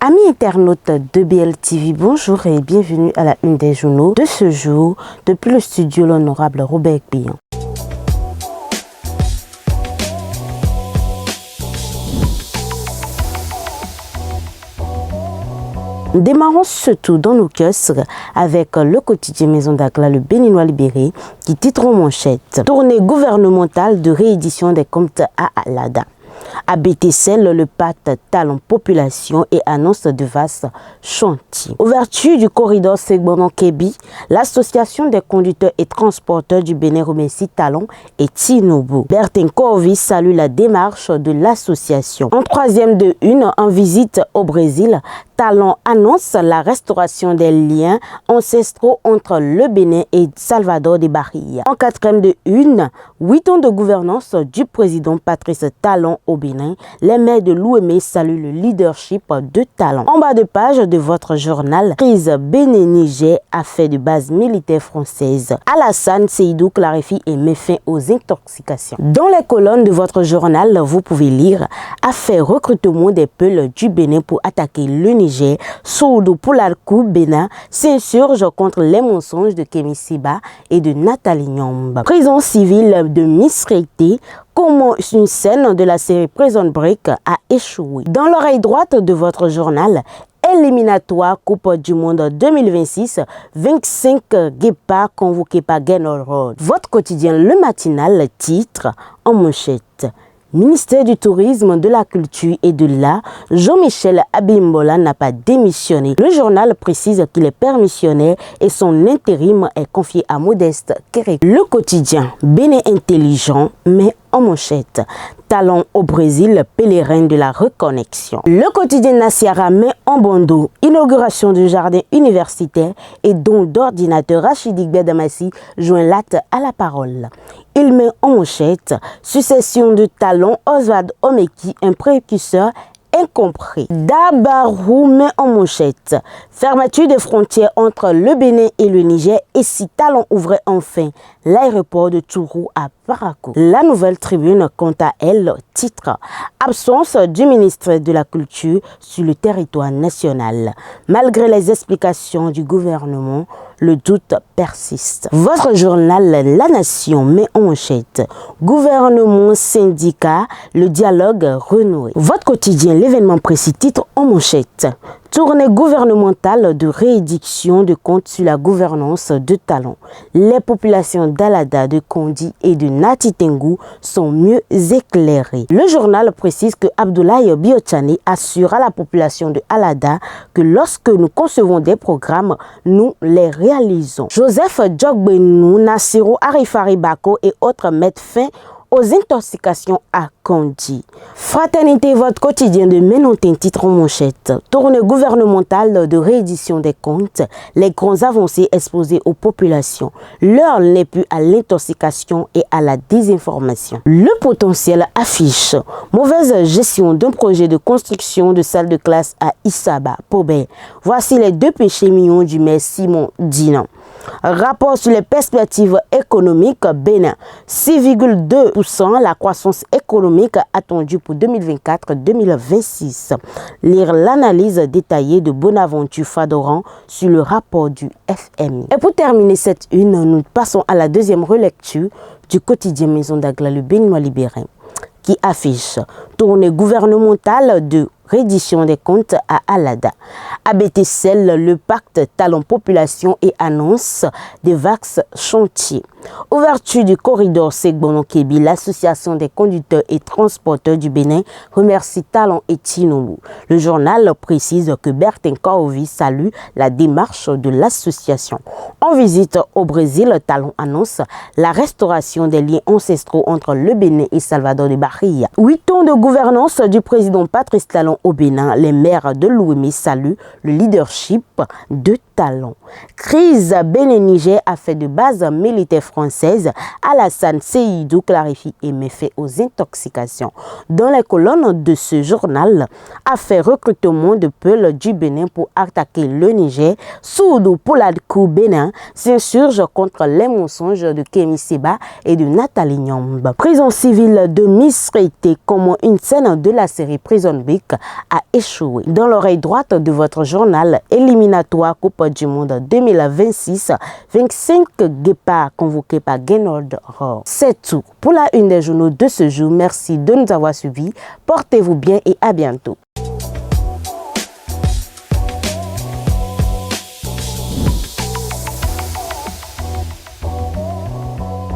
Amis internautes de BLTV, bonjour et bienvenue à la une des journaux de ce jour depuis le studio l'honorable Robert Billon. Démarrons ce tour dans nos kiosques avec le quotidien Maison d'Agla, le Béninois libéré, qui titre en manchette. Tournée gouvernementale de réédition des comptes à Alada. ABTCL, le pacte Talent Population et annonce de vastes chantiers. Ouverture du corridor Segbonon-Kébi, l'association des conducteurs et transporteurs du Bénin remercie Talent et Tinobo. Bertin Corvi salue la démarche de l'association. En troisième de une, en visite au Brésil, Talent annonce la restauration des liens ancestraux entre le Bénin et Salvador de Bahia. En quatrième de une, 8 ans de gouvernance du président Patrice Talon au Bénin, les maires de l'Ouémé saluent le leadership de Talon. En bas de page de votre journal, crise Bénin-Niger a fait de base militaire française. Alassane Seydou clarifie et met fin aux intoxications. Dans les colonnes de votre journal, vous pouvez lire affaire recrutement des Peuls du Bénin pour attaquer le Niger. Soudou Poularkou Bénin s'insurge contre les mensonges de Kémy Séba et de Nathalie Nyomba. Prison civile de Miss Rété, comment une scène de la série Prison Break a échoué. Dans l'oreille droite de votre journal, éliminatoire Coupe du Monde 2026, 25 guépards convoqués par Gaynor. Votre quotidien Le Matinal titre en manchette. Ministère du Tourisme, de la Culture et de l'Art, Jean-Michel Abimbola n'a pas démissionné. Le journal précise qu'il est permissionnaire et son intérim est confié à Modeste Kéré. Le quotidien Bénin intelligent, mais en manchette. Talent au Brésil, pèlerin de la reconnexion. Le quotidien Nassiara met en bandeau. Inauguration du jardin universitaire et don d'ordinateur. Rachidi Gbedamassi joint l'acte à la parole. Il met en manchette. Succession de Talon, Oswald Omeki, un précurseur incompris. Dabarou met en manchette. Fermeture des frontières entre le Bénin et le Niger et si Talon ouvrait enfin l'aéroport de Tourou à Parakou. La Nouvelle Tribune, quant à elle, titre absence du ministre de la Culture sur le territoire national. Malgré les explications du gouvernement, le doute persiste. Votre journal La Nation met en manchette. Gouvernement, syndicat, le dialogue renoué. Votre quotidien L'événement précis titre en manchette. Tournée gouvernementale de réédition de comptes sur la gouvernance de Talon. Les populations d'Alada, de Kondi et de Natitengu sont mieux éclairées. Le journal précise que Abdoulaye Biochane assure à la population de Alada que lorsque nous concevons des programmes, nous les réalisons. Joseph Djogbenou, Nassiro Arifari Bako et autres mettent fin aux intoxications à Kondi. Fraternité, votre quotidien de Ménontin, titre en manchette. Tournée gouvernementale de réédition des comptes, les grands avancées exposées aux populations. L'heure n'est plus à l'intoxication et à la désinformation. Le potentiel affiche. Mauvaise gestion d'un projet de construction de salle de classe à Issaba, Pobé. Voici les deux péchés mignons du maire Simon Dinan. Rapport sur les perspectives économiques Bénin, 6,2% la croissance économique attendue pour 2024-2026. Lire l'analyse détaillée de Bonaventure Fadoran sur le rapport du FMI. Et pour terminer cette une, nous passons à la deuxième relecture du quotidien Maison d'Agla, le Béninois libéré, qui affiche tournée gouvernementale de réédition des comptes à Alada. ABTCL, le pacte Talent Population et annonce des vastes chantiers. Ouverture du corridor Segbonon-Kébi, l'association des conducteurs et transporteurs du Bénin remercie Talent et Tinobo. Le journal précise que Bertin Corvi salue la démarche de l'association. En visite au Brésil, Talent annonce la restauration des liens ancestraux entre le Bénin et Salvador de Bahia. 8 ans de gouvernance du président Patrice Talon au Bénin, les maires de l'Ouémé saluent le leadership de Talon. Crise Bénin-Niger a fait de base militaire française. Alassane Seydou clarifie et met fin aux intoxications. Dans les colonnes de ce journal, affaire recrutement de Peuls du Bénin pour attaquer le Niger. Soudou Poularkou Bénin s'insurge contre les mensonges de Kémy Séba et de Nathalie Nyomba. Prison civile de Miss Rété, comme une scène de la série Prison Break a échoué. Dans l'oreille droite de votre journal éliminatoire Coupe du Monde 2026, 25 guépards convoqués par Gaynor Rohr. C'est tout pour la une des journaux de ce jour. Merci de nous avoir suivis. Portez-vous bien et à bientôt.